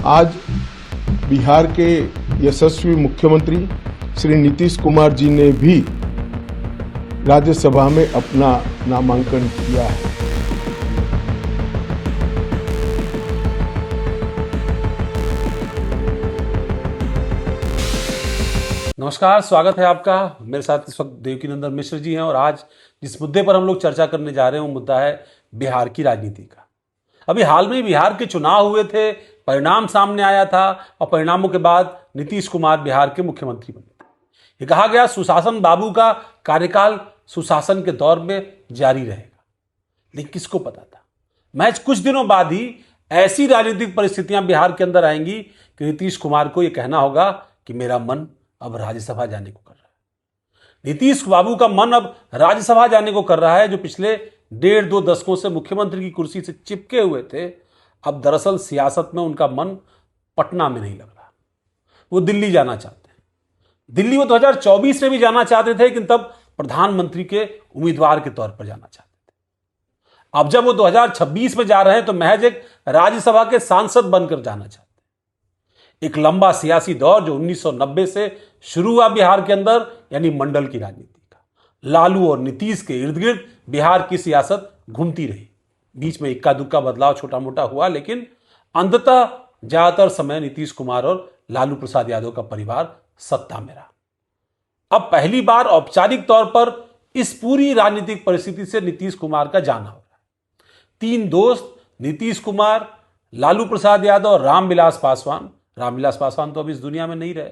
आज बिहार के यशस्वी मुख्यमंत्री श्री नीतीश कुमार जी ने भी राज्यसभा में अपना नामांकन किया है। नमस्कार, स्वागत है आपका। मेरे साथ इस वक्त देवकीनंदन मिश्र जी हैं और आज जिस मुद्दे पर हम लोग चर्चा करने जा रहे हैं वो मुद्दा है बिहार की राजनीति का। अभी हाल में बिहार के चुनाव हुए थे, परिणाम सामने आया था और परिणामों के बाद नीतीश कुमार बिहार के मुख्यमंत्री बने थे। ये कहा गया सुशासन बाबू का कार्यकाल सुशासन के दौर में जारी रहेगा, लेकिन किसको पता था महज कुछ दिनों बाद ही ऐसी राजनीतिक परिस्थितियां बिहार के अंदर आएंगी कि नीतीश कुमार को यह कहना होगा कि मेरा मन अब राज्यसभा जाने को कर रहा है। नीतीश बाबू का मन अब राज्यसभा जाने को कर रहा है, जो पिछले 1.5-2 दशकों से मुख्यमंत्री की कुर्सी से चिपके हुए थे। अब दरअसल सियासत में उनका मन पटना में नहीं लग रहा, वो दिल्ली जाना चाहते हैं। दिल्ली वो 2024 में भी जाना चाहते थे, लेकिन तब प्रधानमंत्री के उम्मीदवार के तौर पर जाना चाहते थे। अब जब वो 2026 में जा रहे हैं तो महज एक राज्यसभा के सांसद बनकर जाना चाहते हैं। एक लंबा सियासी दौर जो 1990 से शुरू हुआ बिहार के अंदर, यानी मंडल की राजनीति का, लालू और नीतीश के इर्द गिर्द बिहार की सियासत घूमती रही। बीच में इक्का दुक्का बदलाव छोटा मोटा हुआ, लेकिन अंततः ज्यादातर समय नीतीश कुमार और लालू प्रसाद यादव का परिवार सत्ता में रहा। अब पहली बार औपचारिक तौर पर इस पूरी राजनीतिक परिस्थिति से नीतीश कुमार का जाना हो रहा है। 3 दोस्त नीतीश कुमार, लालू प्रसाद यादव और रामविलास पासवान तो अब इस दुनिया में नहीं रहे,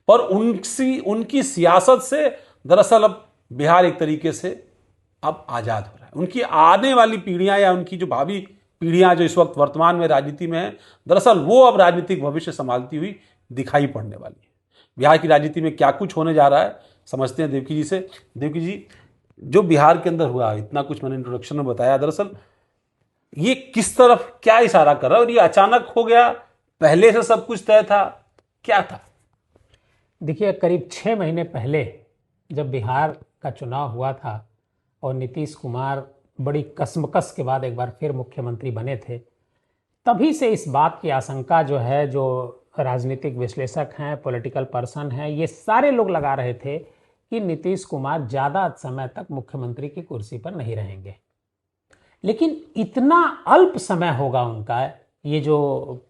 पर उनकी सियासत से दरअसल अब बिहार एक तरीके से अब आजाद हो रहा है। उनकी आने वाली पीढ़ियां या उनकी जो भावी पीढ़ियां जो इस वक्त वर्तमान में राजनीति में हैं, दरअसल वो अब राजनीतिक भविष्य संभालती हुई दिखाई पड़ने वाली है। बिहार की राजनीति में क्या कुछ होने जा रहा है, समझते हैं देवकी जी से। देवकी जी, जो बिहार के अंदर हुआ, इतना कुछ मैंने इंट्रोडक्शन में बताया, दरअसल ये किस तरफ क्या इशारा कर रहा है और ये अचानक हो गया, पहले से सब कुछ तय था, क्या था? देखिए, करीब 6 महीने पहले जब बिहार का चुनाव हुआ था और नीतीश कुमार बड़ी कसमकस के बाद एक बार फिर मुख्यमंत्री बने थे, तभी से इस बात की आशंका जो है, जो राजनीतिक विश्लेषक हैं, पॉलिटिकल पर्सन हैं, ये सारे लोग लगा रहे थे कि नीतीश कुमार ज़्यादा समय तक मुख्यमंत्री की कुर्सी पर नहीं रहेंगे। लेकिन इतना अल्प समय होगा उनका, ये जो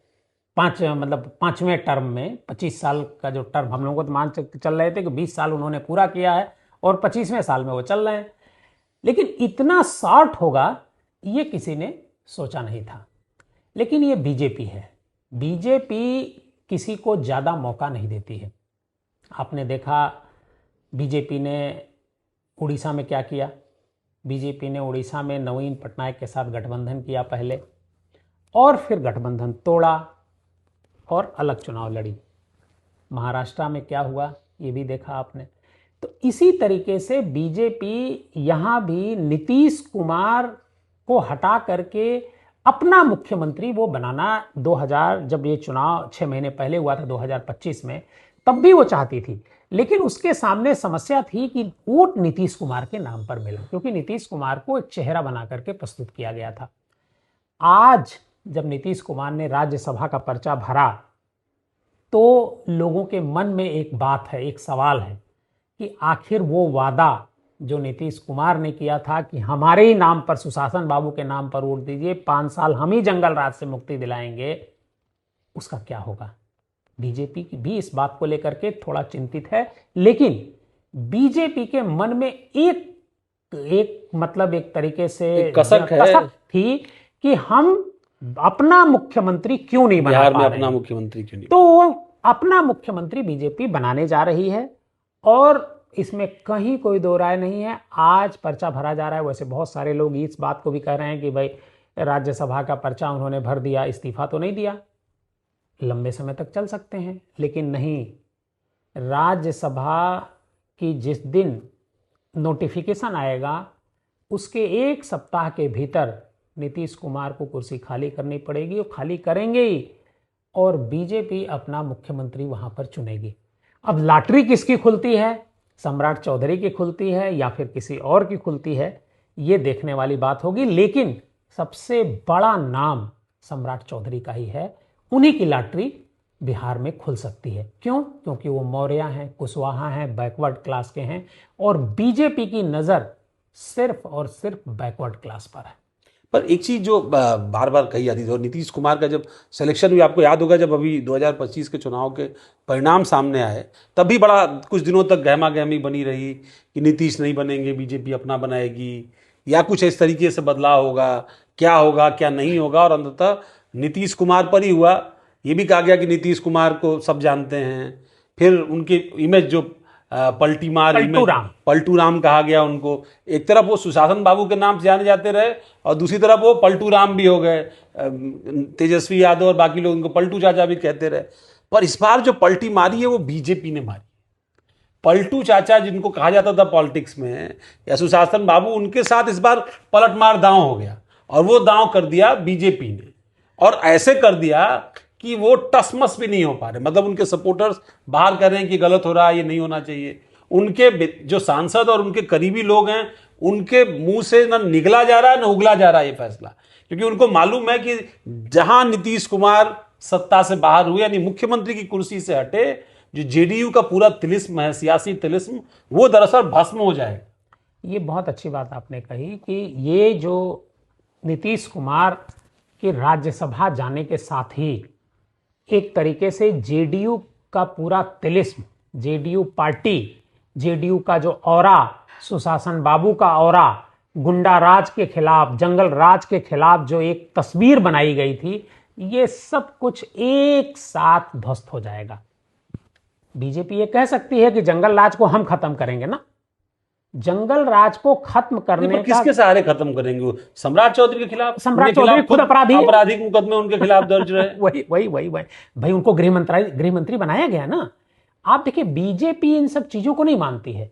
पांचवें टर्म में 25 साल का जो टर्म हम लोगों को तो मान चल रहे थे कि 20 साल उन्होंने पूरा किया है और 25वें साल में वो चल रहे हैं, लेकिन इतना शॉर्ट होगा ये किसी ने सोचा नहीं था। लेकिन ये बीजेपी है, बीजेपी किसी को ज़्यादा मौका नहीं देती है। आपने देखा बीजेपी ने उड़ीसा में क्या किया। बीजेपी ने उड़ीसा में नवीन पटनायक के साथ गठबंधन किया पहले, और फिर गठबंधन तोड़ा और अलग चुनाव लड़ी। महाराष्ट्र में क्या हुआ ये भी देखा आपने। तो इसी तरीके से बीजेपी यहाँ भी नीतीश कुमार को हटा करके अपना मुख्यमंत्री वो बनाना, 2000 जब ये चुनाव 6 महीने पहले हुआ था 2025 में, तब भी वो चाहती थी। लेकिन उसके सामने समस्या थी कि वोट नीतीश कुमार के नाम पर मिला, क्योंकि नीतीश कुमार को एक चेहरा बना करके प्रस्तुत किया गया था। आज जब नीतीश कुमार ने राज्यसभा का पर्चा भरा तो लोगों के मन में एक बात है, एक सवाल है कि आखिर वो वादा जो नीतीश कुमार ने किया था कि हमारे ही नाम पर, सुशासन बाबू के नाम पर वोट दीजिए, 5 साल हम ही जंगल राज से मुक्ति दिलाएंगे, उसका क्या होगा। बीजेपी की भी इस बात को लेकर के थोड़ा चिंतित है। लेकिन बीजेपी के मन में एक मतलब एक तरीके से कसक थी कि हम अपना मुख्यमंत्री क्यों नहीं बना बिहार में पा रहे, अपना मुख्यमंत्री क्यों नहीं। तो वो अपना मुख्यमंत्री बीजेपी बनाने जा रही है और इसमें कहीं कोई दो राय नहीं है। आज पर्चा भरा जा रहा है। वैसे बहुत सारे लोग इस बात को भी कह रहे हैं कि भाई राज्यसभा का पर्चा उन्होंने भर दिया, इस्तीफा तो नहीं दिया, लंबे समय तक चल सकते हैं। लेकिन नहीं, राज्यसभा की जिस दिन नोटिफिकेशन आएगा उसके 1 सप्ताह के भीतर नीतीश कुमार को कुर्सी खाली करनी पड़ेगी, और खाली करेंगे ही, और बीजेपी अपना मुख्यमंत्री वहां पर चुनेगी। अब लॉटरी किसकी खुलती है, सम्राट चौधरी की खुलती है या फिर किसी और की खुलती है, ये देखने वाली बात होगी। लेकिन सबसे बड़ा नाम सम्राट चौधरी का ही है। उन्हीं की लॉटरी बिहार में खुल सकती है। क्यों? क्योंकि वो मौर्य हैं, कुशवाहा हैं, बैकवर्ड क्लास के हैं और बीजेपी की नज़र सिर्फ और सिर्फ बैकवर्ड क्लास पर है। पर एक चीज जो बार बार कही जाती थी, और नीतीश कुमार का जब सिलेक्शन हुई, आपको याद होगा जब अभी 2025 के चुनाव के परिणाम सामने आए, तब भी बड़ा कुछ दिनों तक गहमा गहमी बनी रही कि नीतीश नहीं बनेंगे, बीजेपी अपना बनाएगी या कुछ इस तरीके से बदलाव होगा क्या नहीं होगा, और अंततः नीतीश कुमार पर ही हुआ। ये भी कहा गया कि नीतीश कुमार को सब जानते हैं। फिर उनकी इमेज जो पलटू राम कहा गया उनको। एक तरफ वो सुशासन बाबू के नाम से जाने जाते रहे और दूसरी तरफ वो पलटू राम भी हो गए। तेजस्वी यादव और बाकी लोग उनको पलटू चाचा भी कहते रहे। पर इस बार जो पलटी मारी है वो बीजेपी ने मारी। पलटू चाचा जिनको कहा जाता था पॉलिटिक्स में, या सुशासन बाबू, उनके साथ इस बार पलटमार दांव हो गया और वो दांव कर दिया बीजेपी ने। और ऐसे कर दिया कि वो टसमस भी नहीं हो पा रहे। मतलब उनके सपोर्टर्स बाहर कर रहे हैं कि गलत हो रहा है, ये नहीं होना चाहिए। उनके जो सांसद और उनके करीबी लोग हैं, उनके मुंह से ना निगला जा रहा है ना उगला जा रहा है ये फैसला, क्योंकि उनको मालूम है कि जहां नीतीश कुमार सत्ता से बाहर हुए, यानी मुख्यमंत्री की कुर्सी से हटे, जो जेडीयू का पूरा तिलिस्म है, सियासी तिलिस्म, वो दरअसल भस्म हो जाएगा। ये बहुत अच्छी बात आपने कही कि ये जो नीतीश कुमार के राज्यसभा जाने के साथ ही एक तरीके से जेडीयू का पूरा तिलिस्म, जेडीयू पार्टी, जेडीयू का जो औरा, सुशासन बाबू का औरा, गुंडा राज के खिलाफ, जंगल राज के खिलाफ जो एक तस्वीर बनाई गई थी, ये सब कुछ एक साथ ध्वस्त हो जाएगा। बीजेपी ये कह सकती है कि जंगल राज को हम खत्म करेंगे ना। जंगल राज को खत्म करने का किसके सहारे खत्म करेंगे? वो सम्राट चौधरी के खिलाफ। सम्राट चौधरी खुद अपराधी, आपराधिक मुकदमे उनके खिलाफ दर्ज रहे। वही भाई, उनको गृहमंत्री बनाया गया ना। आप देखिए, बीजेपी इन सब चीजों को नहीं मानती है।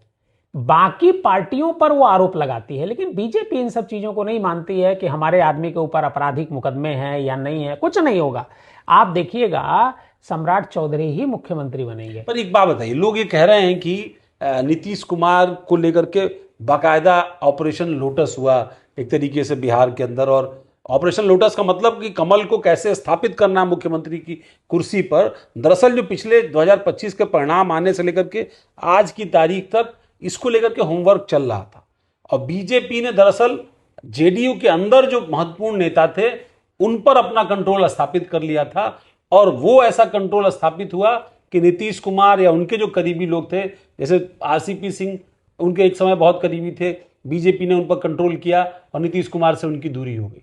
बाकी पार्टियों पर वो आरोप लगाती है, लेकिन बीजेपी इन सब चीजों को नहीं मानती है कि हमारे आदमी के ऊपर आपराधिक मुकदमे हैं या नहीं है। कुछ नहीं होगा। आप देखिएगा, सम्राट चौधरी ही मुख्यमंत्री बनेंगे। पर एक बात बताइए, लोग ये कह रहे हैं कि नीतीश कुमार को लेकर के बाकायदा ऑपरेशन लोटस हुआ एक तरीके से बिहार के अंदर, और ऑपरेशन लोटस का मतलब कि कमल को कैसे स्थापित करना है मुख्यमंत्री की कुर्सी पर। दरअसल जो पिछले 2025 के परिणाम आने से लेकर के आज की तारीख तक इसको लेकर के होमवर्क चल रहा था, और बीजेपी ने दरअसल जेडीयू के अंदर जो महत्वपूर्ण नेता थे उन पर अपना कंट्रोल स्थापित कर लिया था। और वो ऐसा कंट्रोल स्थापित हुआ कि नीतीश कुमार या उनके जो करीबी लोग थे, जैसे आरसीपी सिंह उनके एक समय बहुत करीबी थे, बीजेपी ने उन पर कंट्रोल किया और नीतीश कुमार से उनकी दूरी हो गई।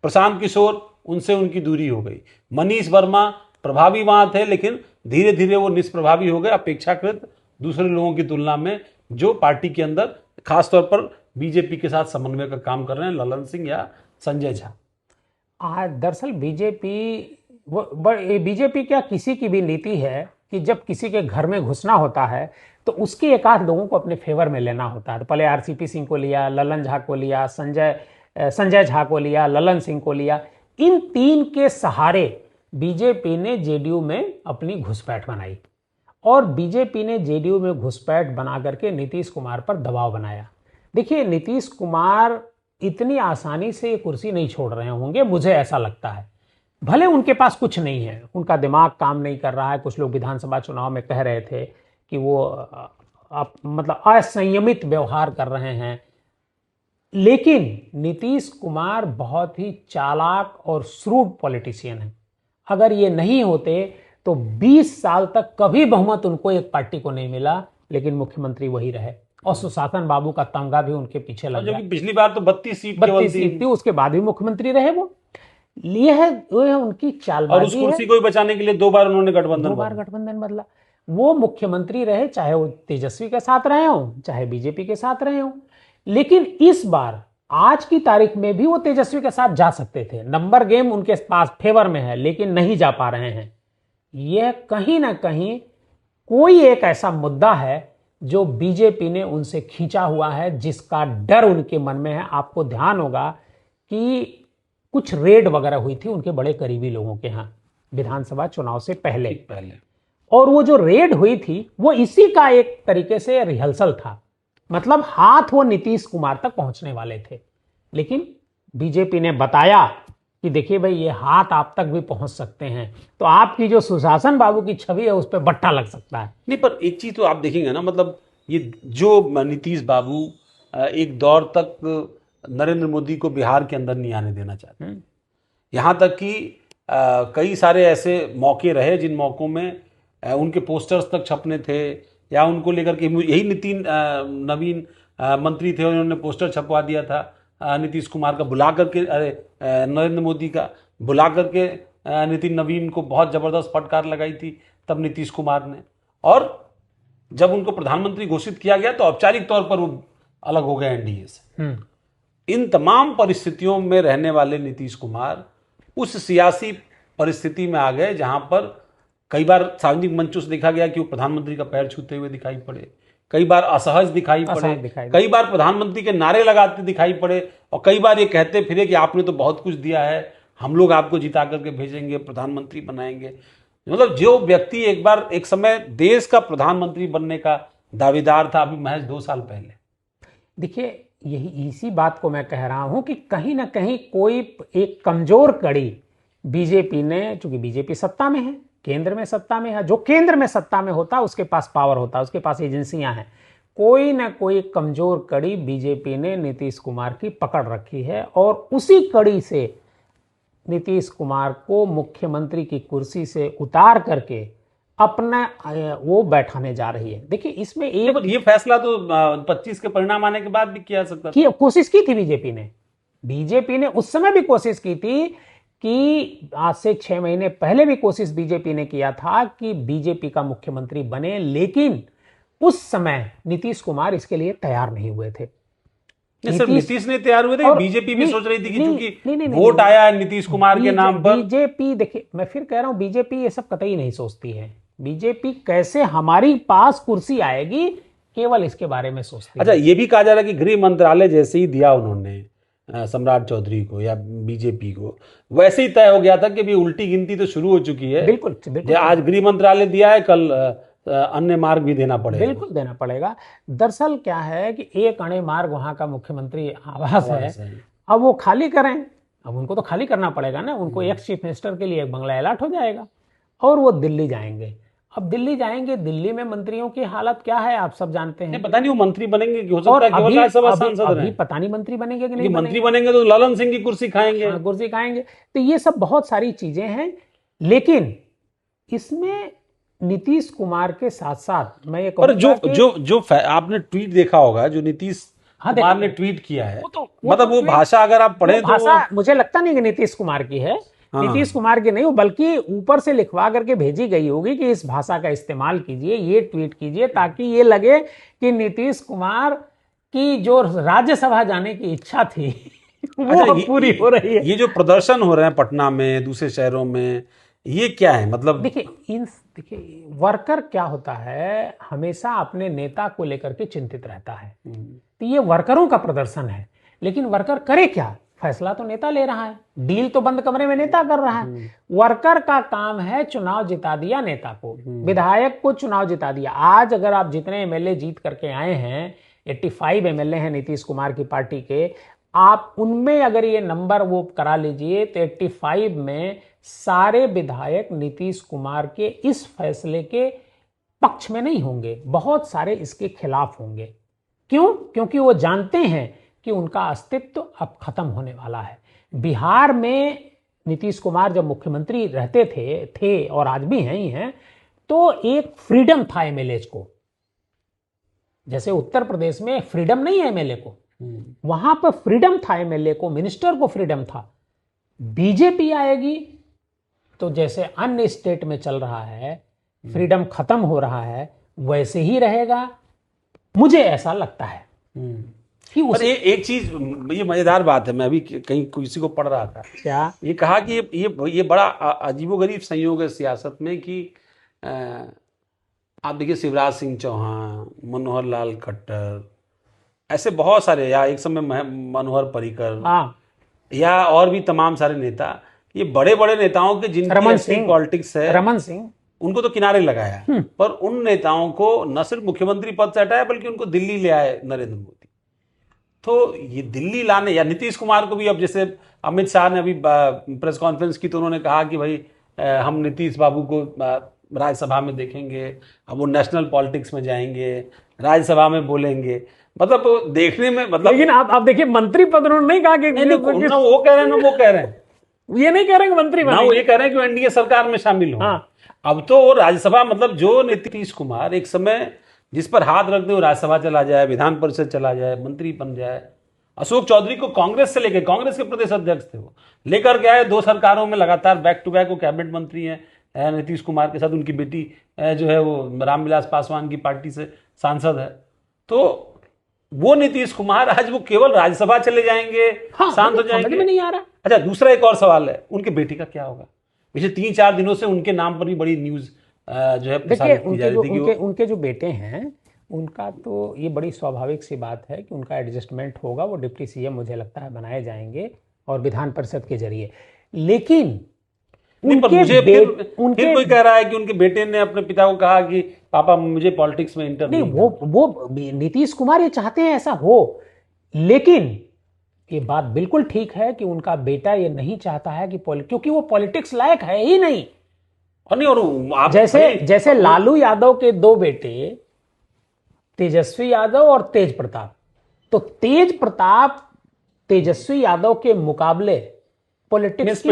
प्रशांत किशोर, उनसे उनकी दूरी हो गई। मनीष वर्मा प्रभावी वहां थे, लेकिन धीरे धीरे वो निष्प्रभावी हो गए अपेक्षाकृत दूसरे लोगों की तुलना में, जो पार्टी के अंदर खासतौर पर बीजेपी के साथ समन्वय का काम कर रहे हैं, ललन सिंह या संजय झा। दरअसल बीजेपी क्या किसी की भी नीति है कि जब किसी के घर में घुसना होता है तो उसके एक आध लोगों को अपने फेवर में लेना होता है। तो पहले आरसीपी सिंह को लिया, ललन झा को लिया, संजय झा को लिया, ललन सिंह को लिया। इन तीन के सहारे बीजेपी ने जेडीयू में अपनी घुसपैठ बनाई, और बीजेपी ने जेडीयू में घुसपैठ बना करके नीतीश कुमार पर दबाव बनाया। देखिए, नीतीश कुमार इतनी आसानी से ये कुर्सी नहीं छोड़ रहे होंगे, मुझे ऐसा लगता है। भले उनके पास कुछ नहीं है, उनका दिमाग काम नहीं कर रहा है। कुछ लोग विधानसभा चुनाव में कह रहे थे कि वो मतलब असंयमित व्यवहार कर रहे हैं, लेकिन नीतीश कुमार बहुत ही चालाक और श्रूड पॉलिटिशियन है। अगर ये नहीं होते तो 20 साल तक कभी बहुमत उनको एक पार्टी को नहीं मिला, लेकिन मुख्यमंत्री वही रहे, और सुशासन बाबू का तमगा भी उनके पीछे लग गया। पिछली बार तो 32 सीट थी, उसके बाद भी मुख्यमंत्री रहे वो। ये है उनकी चालबाजी। और उस कुर्सी को बचाने के लिए 2 बार उन्होंने गठबंधन बदला। वो मुख्यमंत्री रहे, चाहे वो तेजस्वी के साथ रहे हो, चाहे बीजेपी के साथ रहे हो। लेकिन इस बार आज की तारीख में भी वो तेजस्वी के साथ जा सकते थे। नंबर गेम उनके पास फेवर में है, लेकिन नहीं जा पा रहे हैं। यह कहीं ना कहीं कोई एक ऐसा मुद्दा है जो बीजेपी ने उनसे खींचा हुआ है, जिसका डर उनके मन में है। आपको ध्यान होगा कि कुछ रेड वगैरह हुई थी उनके बड़े करीबी लोगों के यहाँ विधानसभा चुनाव से पहले, और वो जो रेड हुई थी वो इसी का एक तरीके से रिहर्सल था। मतलब हाथ वो नीतीश कुमार तक पहुंचने वाले थे, लेकिन बीजेपी ने बताया कि देखिए भाई ये हाथ आप तक भी पहुंच सकते हैं, तो आपकी जो सुशासन बाबू की छवि है उस पर बट्टा लग सकता है। नहीं, पर एक चीज तो आप देखेंगे ना, मतलब ये जो नीतीश बाबू एक दौर तक नरेंद्र मोदी को बिहार के अंदर नहीं आने देना चाहते, यहाँ तक कि कई सारे ऐसे मौके रहे जिन मौकों में उनके पोस्टर्स तक छपने थे, या उनको लेकर के यही नवीन मंत्री थे, उन्होंने पोस्टर छपवा दिया था नीतीश कुमार का, बुला करके नरेंद्र मोदी का बुला करके नितिन नवीन को बहुत जबरदस्त फटकार लगाई थी तब नीतीश कुमार ने। और जब उनको प्रधानमंत्री घोषित किया गया तो औपचारिक तौर पर वो अलग हो गए एनडीए से। इन तमाम परिस्थितियों में रहने वाले नीतीश कुमार उस सियासी परिस्थिति में आ गए जहां पर कई बार सार्वजनिक मंचों से देखा गया कि वो प्रधानमंत्री का पैर छूते हुए दिखाई पड़े, कई बार असहज दिखाई पड़े, कई बार प्रधानमंत्री के नारे लगाते दिखाई पड़े, और कई बार ये कहते फिरे कि आपने तो बहुत कुछ दिया है, हम लोग आपको जिता करके भेजेंगे, प्रधानमंत्री बनाएंगे। मतलब जो व्यक्ति एक समय देश का प्रधानमंत्री बनने का दावेदार था, अभी महज 2 साल पहले। देखिए यही इसी बात को मैं कह रहा हूं कि कहीं ना कहीं कोई एक कमजोर कड़ी बीजेपी ने, चूंकि बीजेपी सत्ता में है, केंद्र में सत्ता में है, जो केंद्र में सत्ता में होता है उसके पास पावर होता है, उसके पास एजेंसियां हैं, कोई ना कोई कमजोर कड़ी बीजेपी ने नीतीश कुमार की पकड़ रखी है, और उसी कड़ी से नीतीश कुमार को मुख्यमंत्री की कुर्सी से उतार करके अपना वो बैठाने जा रही है। देखिए इसमें ये फैसला तो 25 के परिणाम आने के बाद भी किया सकता था। कोशिश की थी बीजेपी ने उस समय भी कोशिश की थी कि आज से 6 महीने पहले भी कोशिश बीजेपी ने किया था कि बीजेपी का मुख्यमंत्री बने, लेकिन उस समय नीतीश कुमार इसके लिए तैयार नहीं हुए थे। सिर्फ नीतीश ने तैयार हुए थे, बीजेपी भी सोच रही थी कि चूंकि वोट आया है नीतीश कुमार के नाम पर। बीजेपी, देखिए मैं फिर कह रहा हूं, बीजेपी ये सब कतई नहीं सोचती है। बीजेपी कैसे हमारी पास कुर्सी आएगी केवल इसके बारे में सोचती है। अच्छा, ये भी कहा जा रहा है कि गृह मंत्रालय जैसे ही दिया उन्होंने सम्राट चौधरी को या बीजेपी को, वैसे ही तय हो गया था कि अभी उल्टी गिनती तो शुरू हो चुकी है। बिल्कुल आज गृह मंत्रालय दिया है, कल अन्य मार्ग भी देना पड़ेगा। बिल्कुल देना पड़ेगा। दरअसल क्या है कि एक अणे मार्ग वहां का मुख्यमंत्री आवास है, अब वो खाली करें, अब उनको तो खाली करना पड़ेगा ना, उनको एक्स चीफ मिनिस्टर के लिए एक बंगला अलॉट हो जाएगा और वो दिल्ली जाएंगे। अब दिल्ली जाएंगे, दिल्ली में मंत्रियों की हालत क्या है आप सब जानते हैं। पता नहीं वो मंत्री बनेंगे कि हो सकता है केवल राज्यसभा सांसद रहें। पता नहीं मंत्री बनेंगे कि नहीं। मंत्री बनेंगे तो ललन सिंह की कुर्सी खाएंगे। कुर्सी खाएंगे। तो ये सब बहुत सारी चीजें हैं, लेकिन इसमें नीतीश कुमार के साथ साथ मैं ये कहूंगा जो आपने ट्वीट देखा होगा, जो नीतीश कुमार ने ट्वीट किया है, मतलब वो भाषा अगर आप पढ़े तो भाषा मुझे लगता नहीं कि नीतीश कुमार की है। नीतीश कुमार की नहीं हो, बल्कि ऊपर से लिखवा करके भेजी गई होगी कि इस भाषा का इस्तेमाल कीजिए, ये ट्वीट कीजिए, ताकि ये लगे कि नीतीश कुमार की जो राज्यसभा जाने की इच्छा थी वो पूरी हो रही है। ये जो प्रदर्शन हो रहे हैं पटना में, दूसरे शहरों में, ये क्या है? मतलब देखिए वर्कर क्या होता है, हमेशा अपने नेता को लेकर के चिंतित रहता है। तो ये वर्करों का प्रदर्शन है, लेकिन वर्कर करे क्या? फैसला तो नेता ले रहा है, डील तो बंद कमरे में नेता कर रहा है। वर्कर का काम है चुनाव जिता दिया नेता को, विधायक को चुनाव जिता दिया। आज अगर आप जितने एमएलए जीत करके आए हैं, 85 एमएलए हैं नीतीश कुमार की पार्टी के, आप उनमें अगर ये नंबर वो करा लीजिए तो 85 में सारे विधायक नीतीश कुमार के इस फैसले के पक्ष में नहीं होंगे, बहुत सारे इसके खिलाफ होंगे। क्यों? क्योंकि वो जानते हैं कि उनका अस्तित्व अब खत्म होने वाला है। बिहार में नीतीश कुमार जब मुख्यमंत्री रहते थे और आज भी हैं ही हैं, तो एक फ्रीडम था एमएलए को, जैसे उत्तर प्रदेश में फ्रीडम नहीं है एमएलए को, वहां पर फ्रीडम था एमएलए को, मिनिस्टर को फ्रीडम था। बीजेपी आएगी तो जैसे अन्य स्टेट में चल रहा है, फ्रीडम खत्म हो रहा है, वैसे ही रहेगा, मुझे ऐसा लगता है। पर एक चीज, ये मजेदार बात है, मैं अभी कहीं किसी को पढ़ रहा था, क्या ये कहा कि ये बड़ा अजीबोगरीब संयोग है सियासत में कि आप देखिए शिवराज सिंह चौहान, मनोहर लाल खट्टर, ऐसे बहुत सारे, या एक समय मनोहर पर्रिकर, या और भी तमाम सारे नेता, ये बड़े बड़े नेताओं के जिनकी पॉलिटिक्स है, रमन सिंह, उनको तो किनारे लगाया, पर उन नेताओं को न सिर्फ मुख्यमंत्री पद से हटाया बल्कि उनको दिल्ली ले आए नरेंद्र मोदी। तो ये दिल्ली लाने या नीतीश कुमार को भी, अब जैसे अमित शाह ने अभी प्रेस कॉन्फ्रेंस की तो उन्होंने कहा कि भाई हम नीतीश बाबू को राज्यसभा में देखेंगे, अब वो नेशनल पॉलिटिक्स में जाएंगे, राज्यसभा में बोलेंगे, मतलब देखने में मतलब। लेकिन आप देखिए मंत्री पद उन्होंने नहीं कहा कि ना वो कह रहे हैं ना वो कह रहे हैं, ये नहीं कह रहे कि मंत्री ना वो ये कह रहे हैं कि एनडीए सरकार में शामिल हो। हाँ। अब तो राज्यसभा, मतलब जो नीतीश कुमार एक समय जिस पर हाथ रख दे वो राज्यसभा चला जाए, विधान परिषद चला जाए, मंत्री बन जाए। अशोक चौधरी को कांग्रेस से लेकर, कांग्रेस के प्रदेश अध्यक्ष थे, वो लेकर गया है 2 सरकारों में लगातार बैक टू बैक वो कैबिनेट मंत्री हैं नीतीश कुमार के साथ। उनकी बेटी जो है वो रामविलास पासवान की पार्टी से सांसद है। तो वो नीतीश कुमार आज वो केवल राज्यसभा चले जाएंगे, शांत हो जाएंगे, समझ में नहीं आ रहा। अच्छा, दूसरा एक और सवाल है, उनके बेटी का क्या होगा? पिछले 3-4 दिनों से उनके नाम पर ही बड़ी न्यूज जो है देखिए की जा रही थी कि उनके जो बेटे हैं उनका तो ये बड़ी स्वाभाविक सी बात है कि उनका एडजस्टमेंट होगा, वो डिप्टी सीएम मुझे लगता है बनाए जाएंगे और विधान परिषद के जरिए। लेकिन नहीं, पर मुझे फिर कोई कह रहा है कि उनके बेटे ने अपने पिता को कहा कि पापा मुझे पॉलिटिक्स में इंटर नहीं, वो नीतीश कुमार ये चाहते हैं ऐसा हो, लेकिन ये बात बिल्कुल ठीक है कि उनका बेटा ये नहीं चाहता है कि क्योंकि वो पॉलिटिक्स लायक है ही नहीं। और नहीं, और आप जैसे लालू यादव के 2 बेटे तेजस्वी यादव और तेज प्रताप, तो तेज प्रताप तेजस्वी यादव के मुकाबले पॉलिटिक्स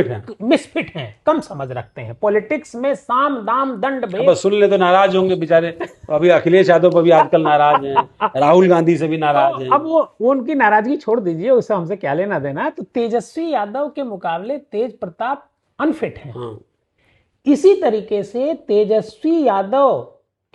मिसफिट हैं, कम समझ रखते हैं पॉलिटिक्स में, साम दाम दंड भेद। अब सुन ले तो नाराज होंगे बेचारे। अभी अखिलेश यादव पर भी आजकल नाराज हैं, राहुल गांधी से भी नाराज हैं। अब वो उनकी नाराजगी छोड़ दीजिए, उससे हमसे क्या लेना देना। तो तेजस्वी यादव के मुकाबले तेज प्रताप अनफिट हैं। हाँ। इसी तरीके से तेजस्वी यादव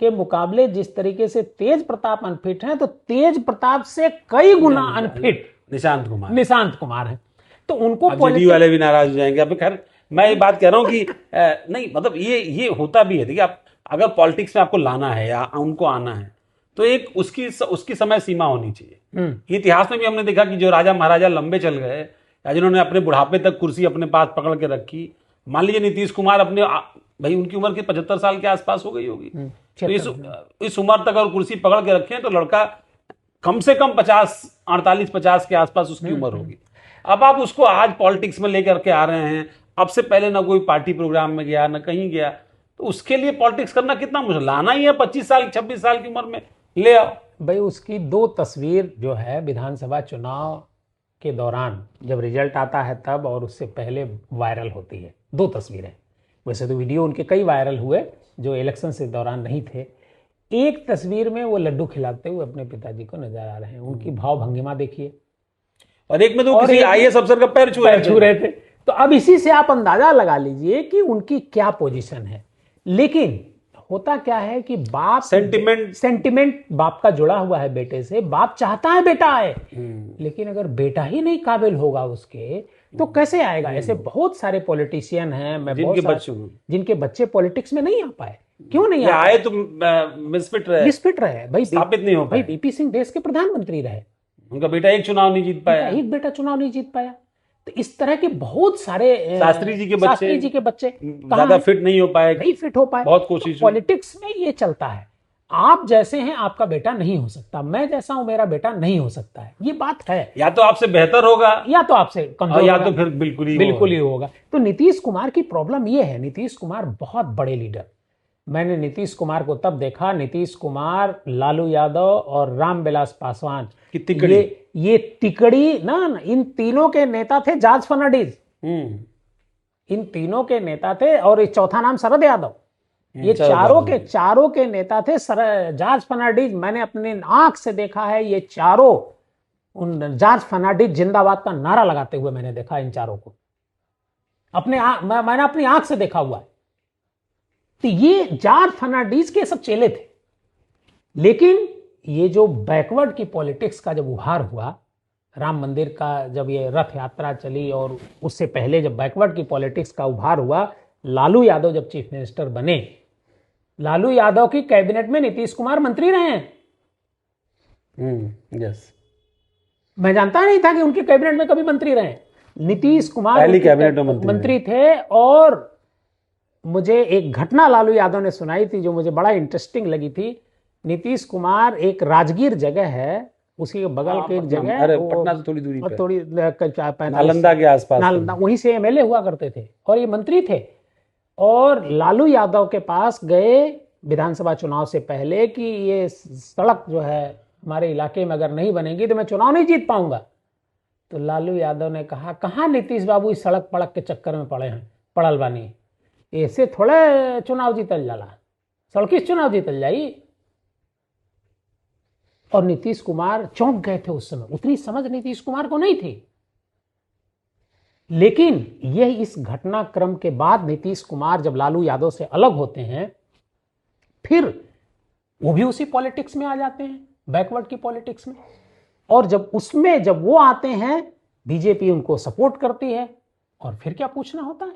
के मुकाबले जिस तरीके से तेज प्रताप अनफिट हैं, तो तेज प्रताप से कई गुना अनफिट निशांत कुमार हैं। तो उनको जेडीयू वाले भी नाराज हो जाएंगे। अब खैर मैं ये बात कह रहा हूं कि नहीं, मतलब ये होता भी है। देखिए, आप अगर पॉलिटिक्स में आपको लाना है या उनको आना है तो एक उसकी समय सीमा होनी चाहिए। इतिहास में भी हमने देखा कि जो राजा महाराजा लंबे चल गए या जिन्होंने अपने बुढ़ापे तक कुर्सी अपने पास पकड़ के रखी, मान लीजिए नीतीश कुमार अपने भाई उनकी उम्र के 75 साल के आसपास हो गई होगी, तो इस उम्र तक अगर कुर्सी पकड़ के रखें तो लड़का कम से कम 48-50 के आसपास उसकी उम्र होगी। अब आप उसको आज पॉलिटिक्स में लेकर के आ रहे हैं, अब से पहले ना कोई पार्टी प्रोग्राम में गया ना कहीं गया, तो उसके लिए पॉलिटिक्स करना कितना मुश्किल। लाना ही है 25 साल 26 साल की उम्र में, ले आओ भाई। उसकी 2 तस्वीर जो है विधानसभा चुनाव के दौरान जब रिजल्ट आता है तब और उससे पहले वायरल होती है। 2 तस्वीरें, वैसे तो वीडियो उनके कई वायरल हुए जो इलेक्शन से दौरान नहीं थे। एक तस्वीर में वो लड्डू खिलाते हुए अपने पिताजी को नजर आ रहे हैं, उनकी भाव भंगिमा देखिए। और एक में तो किसी आईएएस अफसर का पैर छू रहे थे। तो अब इसी से आप अंदाजा लगा लीजिए कि उनकी क्या पोजीशन है। लेकिन होता क्या है कि बाप सेंटिमेंट बाप का जुड़ा हुआ है बेटे से, बाप चाहता है बेटा आए, लेकिन अगर बेटा ही नहीं काबिल होगा उसके तो कैसे आएगा। ऐसे बहुत सारे पॉलिटिशियन हैं, मैं जिनके बच्चे पॉलिटिक्स में नहीं आ पाए। क्यों नहीं आए? तो मिसफिट रहे भाई, स्थापित नहीं हो पाए। भाई वीपी सिंह देश के प्रधानमंत्री रहे, उनका बेटा एक चुनाव नहीं जीत पाया, एक बेटा चुनाव नहीं जीत पाया। तो इस तरह के बहुत सारे शास्त्री जी के बच्चे ज्यादा फिट नहीं हो पाए, बहुत कोशिश। पॉलिटिक्स में ये चलता है, आप जैसे हैं आपका बेटा नहीं हो सकता, मैं जैसा हूं मेरा बेटा नहीं हो सकता है। ये बात है, या तो आपसे बेहतर होगा या तो आपसे कमजोर, या तो फिर बिल्कुल ही होगा। तो नीतीश कुमार की प्रॉब्लम ये है, नीतीश कुमार बहुत बड़े लीडर। मैंने नीतीश कुमार को तब देखा, नीतीश कुमार, लालू यादव और रामविलास पासवान की तिकड़ी, ये तिकड़ी ना, इन तीनों के नेता थे जॉर्ज फर्नांडिस। इन तीनों के नेता थे, और एक चौथा नाम शरद यादव। ये चारों के नेता थे जॉर्ज फर्नांडिस। मैंने अपने आंख से देखा है, ये चारों उन जॉर्ज फर्नांडिस जिंदाबाद का नारा लगाते हुए मैंने देखा इन चारों को, मैंने अपनी आंख से देखा हुआ है। तो ये जॉर्ज फर्नांडिस के सब चेले थे। लेकिन ये जो बैकवर्ड की पॉलिटिक्स का जब उभार हुआ, राम मंदिर का जब ये रथ यात्रा चली, और उससे पहले जब बैकवर्ड की पॉलिटिक्स का उभार हुआ, लालू यादव जब चीफ मिनिस्टर बने, लालू यादव की कैबिनेट में नीतीश कुमार मंत्री रहे हैं। यस, मैं जानता नहीं था कि उनके कैबिनेट में कभी मंत्री रहे। नीतीश कुमार पहली कैबिनेट में मंत्री थे। और मुझे एक घटना लालू यादव ने सुनाई थी जो मुझे बड़ा इंटरेस्टिंग लगी थी। नीतीश कुमार, एक राजगीर जगह है उसी के बगल के एक जगह, अरे वो पटना से थोड़ी दूरी पे, थोड़ी 45 नालंदा के आसपास। नालंदा, वहीं से एमएलए हुआ करते थे और ये मंत्री थे। और लालू यादव के पास गए विधानसभा चुनाव से पहले कि ये सड़क जो है हमारे इलाके में अगर नहीं बनेगी तो मैं चुनाव नहीं जीत पाऊंगा। तो लालू यादव ने कहा, कहाँ नीतीश बाबू इस सड़क पड़क के चक्कर में पड़ल बानी, ऐसे थोड़े चुनाव जीतल जाला, सड़की चुनाव जीतल जाई। और नीतीश कुमार चौंक गए थे उस समय, उतनी समझ नीतीश कुमार को नहीं थी। लेकिन यह इस घटनाक्रम के बाद नीतीश कुमार जब लालू यादव से अलग होते हैं, फिर वो भी उसी पॉलिटिक्स में आ जाते हैं, बैकवर्ड की पॉलिटिक्स में। और जब वो आते हैं, बीजेपी उनको सपोर्ट करती है और फिर क्या पूछना होता है।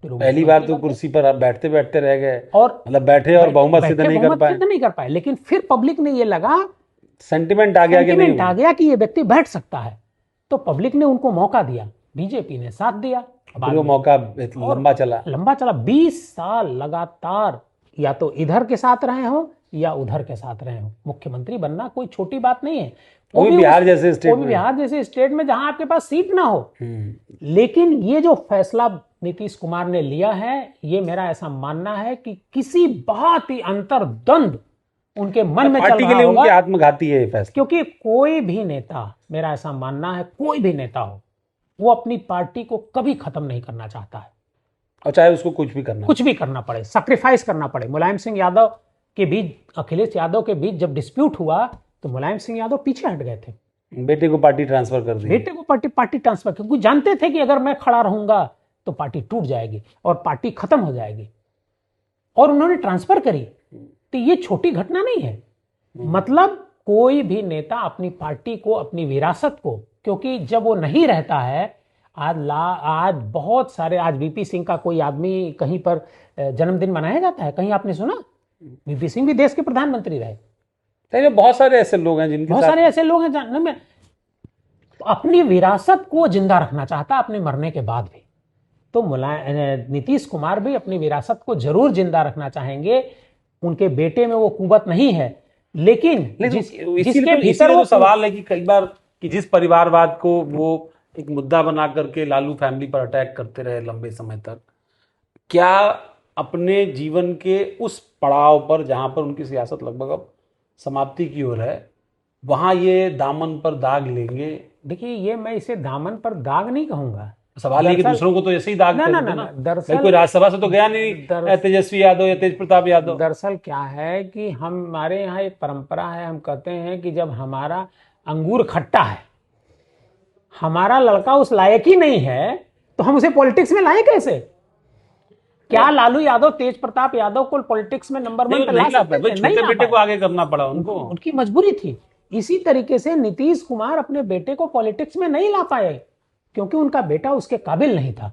पहली बार तो कुर्सी पर आप बैठते बैठते रह गए, और मतलब बैठे और बहुमत सिद्ध नहीं कर पाए। लेकिन फिर पब्लिक ने ये लगा, सेंटिमेंट आ गया कि ये व्यक्ति बैठ सकता है, तो पब्लिक ने उनको मौका दिया, बीजेपी ने साथ दिया। वो मौका लंबा चला 20 साल लगातार या तो इधर के साथ रहे हो या उधर के साथ रहे हो। मुख्यमंत्री बनना कोई छोटी बात नहीं है, वो भी बिहार जैसे स्टेट में जहां आपके पास सीट ना हो। लेकिन ये जो फैसला नीतीश कुमार ने लिया है, ये मेरा ऐसा मानना है कि किसी बहुत ही अंतर्द्वंद उनके मन में चल रहा होगा, उनके आत्मघाती है फैसला। क्योंकि कोई भी नेता, मेरा ऐसा मानना है, कोई भी नेता हो, वो अपनी पार्टी को कभी खत्म नहीं करना चाहता है, और चाहे उसको कुछ भी करना पड़े, सैक्रिफाइस करना पड़े। मुलायम सिंह यादव के बीच, अखिलेश यादव के बीच जब डिस्प्यूट हुआ तो मुलायम सिंह यादव पीछे हट गए थे, बेटे को पार्टी ट्रांसफर कर दी, पार्टी ट्रांसफर, क्योंकि जानते थे कि अगर मैं खड़ा रहूंगा तो पार्टी टूट जाएगी और पार्टी खत्म हो जाएगी, और उन्होंने ट्रांसफर करी। तो ये छोटी घटना नहीं है। मतलब कोई भी नेता अपनी पार्टी को, अपनी विरासत को, क्योंकि जब वो नहीं रहता है, आज बहुत सारे, आज वीपी सिंह का कोई आदमी कहीं पर जन्मदिन मनाया जाता है, कहीं आपने सुना? वीपी सिंह भी देश के प्रधानमंत्री रहे। बहुत सारे ऐसे लोग हैं में अपनी विरासत को जिंदा रखना चाहता अपने मरने के बाद भी। तो नीतीश कुमार भी अपनी विरासत को जरूर जिंदा रखना चाहेंगे। उनके बेटे में वो कुवत नहीं है, लेकिन जिसके भीतर वो सवाल है कि कई बार कि जिस परिवारवाद को वो एक मुद्दा बना करके लालू फैमिली पर अटैक करते रहे लंबे समय तक, क्या अपने जीवन के उस पड़ाव पर जहां पर उनकी सियासत लगभग अब समाप्ति की ओर है, वहां ये दामन पर दाग लेंगे? देखिए, ये मैं इसे दामन पर दाग नहीं कहूंगा। सवाल है कि दूसरों को तो ऐसे ही दाग ना। दरअसल कोई राज्यसभा से तो गया नहीं तेजस्वी यादव या तेज प्रताप यादव। दरअसल क्या है कि हमारे यहाँ एक परंपरा है, हम कहते हैं कि जब हमारा अंगूर खट्टा है, हमारा लड़का उस लायक ही नहीं है, तो हम उसे पॉलिटिक्स में लाए कैसे? क्या लालू यादव, तेज प्रताप यादव को पॉलिटिक्स में नंबर 1 पे ला सकते थे? छोटे बेटे को आगे करना पड़ा उनको, उनकी मजबूरी थी। इसी तरीके से नीतीश कुमार अपने बेटे को पॉलिटिक्स में नहीं ला पाए, क्योंकि उनका बेटा उसके काबिल नहीं था।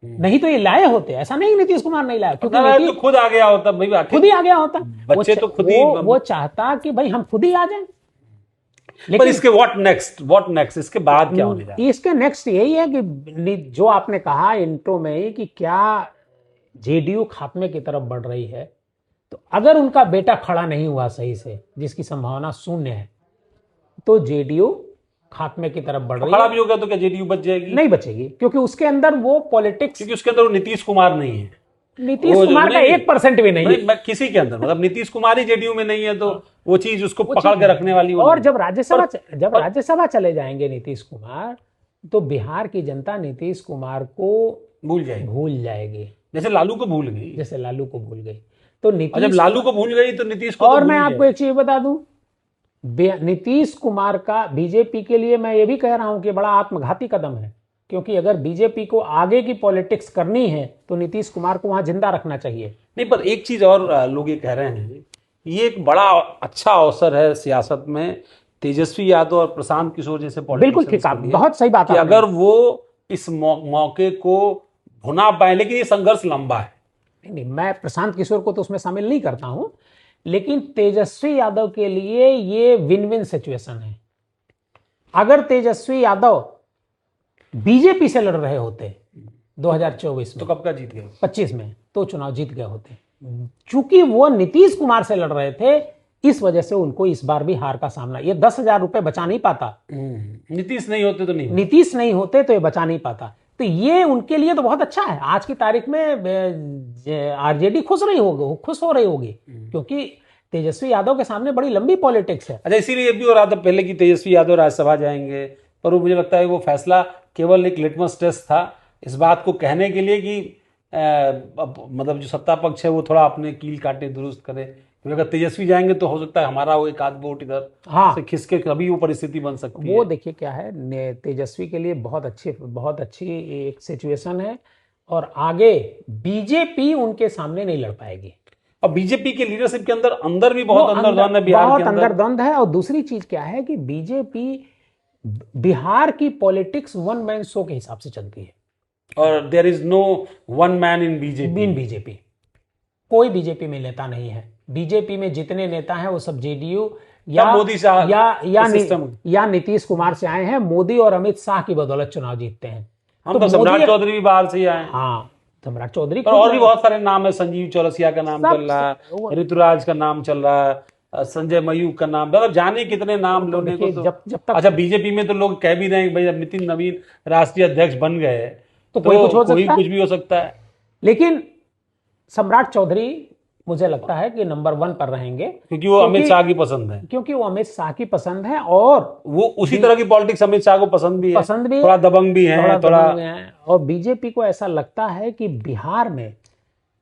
नहीं तो ये लाए होते, ऐसा नहीं नीतीश कुमार नहीं लाया, क्योंकि तो खुद आ गया होता भाई, खुद ही आ गया होता। बच्चे तो खुद ही वो चाहता कि भाई हम खुद ही आ जाएं। लेकिन इसके व्हाट नेक्स्ट, इसके बाद क्या होने जा रहा है? इसके नेक्स्ट यही है कि जो आपने कहा इंट्रो में कि क्या जेडीयू खात्मे की तरफ बढ़ रही है, तो अगर उनका बेटा खड़ा नहीं हुआ सही से, जिसकी संभावना 0 है, तो जेडीयू खात्मे की तरफ बढ़ रही है। खड़ा भी होगा तो क्या जेडीयू बच जाएगी? नहीं बचेगी, क्योंकि उसके अंदर वो पॉलिटिक्स, क्योंकि उसके अंदर नीतीश कुमार नहीं है। नीतीश कुमार का 1% भी नहीं है किसी के अंदर, मतलब नीतीश कुमार ही जेडीयू में नहीं है, तो वो चीज उसको पकड़ के रखने वाली। और जब राज्यसभा चले जाएंगे नीतीश कुमार, तो बिहार की जनता नीतीश कुमार को भूल जाएगी, जैसे लालू को भूल गई। तो जब लालू को भूल गई तो नीतीश को। और मैं आपको एक चीज बता दूं, नीतीश कुमार का बीजेपी के लिए मैं ये भी कह रहा हूं कि बड़ा आत्मघाती कदम है, क्योंकि अगर बीजेपी को आगे की पॉलिटिक्स करनी है तो नीतीश कुमार को वहां जिंदा रखना चाहिए। नहीं, पर एक चीज और लोग ये कह रहे हैं, ये एक बड़ा अच्छा अवसर है सियासत में तेजस्वी यादव और प्रशांत किशोर जैसे बिल्कुल ठीक, बहुत सही बात है, अगर वो इस मौके को भुना पाए। लेकिन ये संघर्ष लंबा है। नहीं, मैं प्रशांत किशोर को तो उसमें शामिल नहीं करता हूं, लेकिन तेजस्वी यादव के लिए ये विन विन सिचुएशन है। अगर तेजस्वी यादव बीजेपी से लड़ रहे होते 2024 में, तो कब का जीत गए? 25 में, तो चुनाव जीत गए होते। चूंकि वो नीतीश कुमार से लड़ रहे थे, इस वजह से उनको इस बार भी हार का सामना, ये 10,000 रुपए बचा नहीं पाता, नीतीश नहीं होते तो नहीं होता। नीतीश नहीं होते तो ये बचा नहीं पाता। तो ये उनके लिए तो बहुत अच्छा है। आज की तारीख में आरजेडी खुश हो रही होगी क्योंकि तेजस्वी यादव के सामने बड़ी लंबी पॉलिटिक्स है। अच्छा, इसीलिए ये भी हो रहा था पहले कि तेजस्वी यादव राज्यसभा जाएंगे, पर वो मुझे लगता है वो फैसला केवल एक लिटमस टेस्ट था इस बात को कहने के लिए कि मतलब जो सत्ता पक्ष है वो थोड़ा अपने कील काटे दुरुस्त करे, क्योंकि अगर तेजस्वी जाएंगे तो हो सकता है हमारा वो एक आध वोट इधर से खिसके, कभी वो परिस्थिति बन सकती है। वो देखिए क्या है, तेजस्वी के लिए बहुत अच्छी एक सिचुएशन है और आगे बीजेपी उनके सामने नहीं लड़ पाएगी। और बीजेपी के लीडरशिप के अंदर भी बहुत अंदरद्वंद है बिहार के अंदर। बहुत अंदरद्वंद है। और दूसरी चीज क्या है कि बीजेपी बिहार की पॉलिटिक्स वन मैन शो के हिसाब से चलती है और there is no one man in BJP. कोई बीजेपी में नेता नहीं है। बीजेपी में जितने नेता हैं वो सब जेडीयू मोदी या नीतीश कुमार से आए हैं। मोदी और अमित शाह की बदौलत चुनाव जीतते हैं। हम तो सम्राट चौधरी भी बाहर से ही आए। हाँ, सम्राट चौधरी और भी बहुत सारे नाम है, संजीव चौरसिया का नाम चल रहा है, ऋतुराज का नाम चल रहा है, संजय मयूख का नाम, मतलब जाने कितने नाम लोगों को। तो जब तक अच्छा, बीजेपी में तो लोग कह भी रहे हैं भाई जब नितिन नवीन राष्ट्रीय अध्यक्ष बन गए तो कोई कुछ भी हो सकता है। लेकिन सम्राट चौधरी मुझे लगता है कि नंबर 1 पर रहेंगे क्योंकि वो अमित शाह की पसंद है। क्योंकि वो अमित शाह की पसंद है और वो उसी तरह की पॉलिटिक्स अमित शाह को पसंद भी है, थोड़ा दबंग भी है, थोड़ा। और बीजेपी को ऐसा लगता है कि बिहार में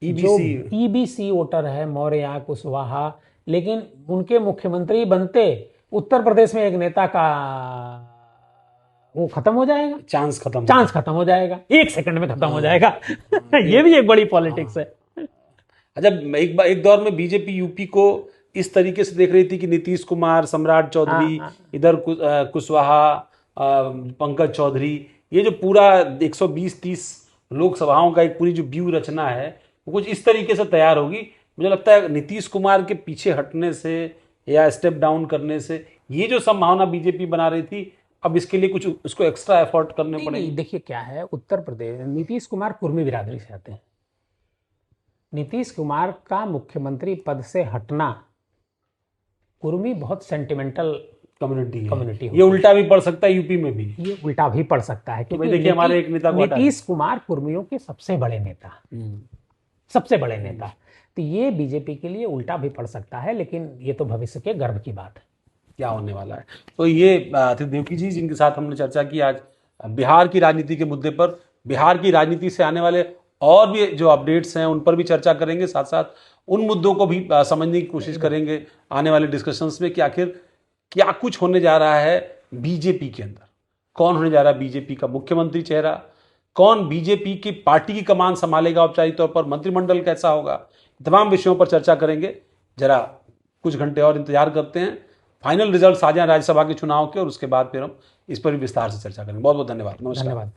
जो ईबीसी वोटर है, मौर्य, कुशवाहा, लेकिन उनके मुख्यमंत्री बनते उत्तर प्रदेश में एक नेता का वो खत्म हो जाएगा, चांस खत्म हो जाएगा, 1 सेकंड में खत्म हो जाएगा। ये भी एक बड़ी पॉलिटिक्स है। अच्छा, एक दौर में बीजेपी यूपी को इस तरीके से देख रही थी कि नीतीश कुमार, सम्राट चौधरी, इधर कुशवाहा, पंकज चौधरी, ये जो पूरा 120-30 लोकसभाओं का एक पूरी जो व्यू रचना है वो कुछ इस तरीके से तैयार होगी। मुझे लगता है नीतीश कुमार के पीछे हटने से या स्टेप डाउन करने से ये जो संभावना बीजेपी बना रही थी, अब इसके लिए कुछ उसको एक्स्ट्रा एफर्ट करने पड़ेंगे। देखिए क्या है, उत्तर प्रदेश, नीतीश कुमार कुर्मी बिरादरी से आते हैं। नीतीश कुमार का मुख्यमंत्री पद से हटना, कुर्मी बहुत सेंटिमेंटल कम्युनिटी ये उल्टा भी पड़ सकता है, यूपी में भी ये उल्टा भी पड़ सकता है क्योंकि देखिए हमारे एक नेता नीतीश कुमार कुर्मियों के सबसे बड़े नेता, तो ये बीजेपी के लिए उल्टा भी पड़ सकता है, लेकिन ये तो भविष्य के गर्व की बात है, क्या होने वाला है। तो ये देवकी जी जिनके साथ हमने चर्चा की आज बिहार की राजनीति के मुद्दे पर, बिहार की राजनीति से आने वाले और भी जो अपडेट्स हैं उन पर भी चर्चा करेंगे, साथ साथ उन मुद्दों को भी समझने की कोशिश करेंगे आने वाले डिस्कशंस में कि आखिर क्या कुछ होने जा रहा है बीजेपी के अंदर, कौन होने जा रहा है बीजेपी का मुख्यमंत्री चेहरा, कौन बीजेपी की पार्टी की कमान संभालेगा औपचारिक तौर पर, मंत्रिमंडल कैसा होगा, तमाम विषयों पर चर्चा करेंगे। जरा कुछ घंटे और इंतजार करते हैं, फाइनल रिजल्ट आ जाए राज्यसभा के चुनाव के, और उसके बाद फिर हम इस पर भी विस्तार से चर्चा करेंगे। बहुत बहुत धन्यवाद। नमस्कार।